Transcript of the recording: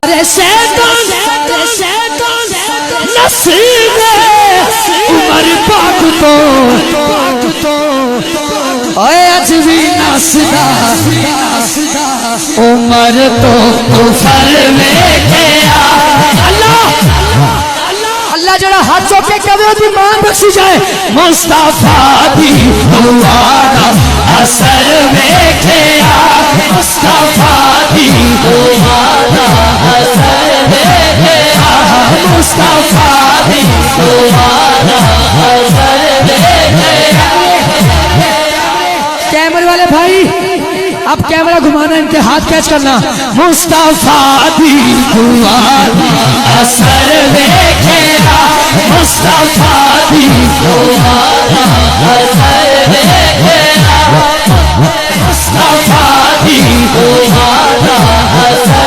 شیطان نصیب عمر پاک تو اے اج بھی نسدا عمر تو کفر ویکھیا اللہ جڑا ہاتھ چوک کے کہے دی مان بخشی جائے مصطفیٰ دی دعا دا اثر ویکھیا مصطفیٰ دی دعا دا اثر ویکھیا مصطفیٰ دی دعا دا اثر ویکھیا کیمرے والے بھائی اب کیمرہ گھمانا ان کے ہاتھ کیچ کرنا مصطفیٰ دی دعا دا اثر ویکھیا مصطفیٰ دی دعا دا اثر ویکھیا مصطفیٰ دی دعا دا اثر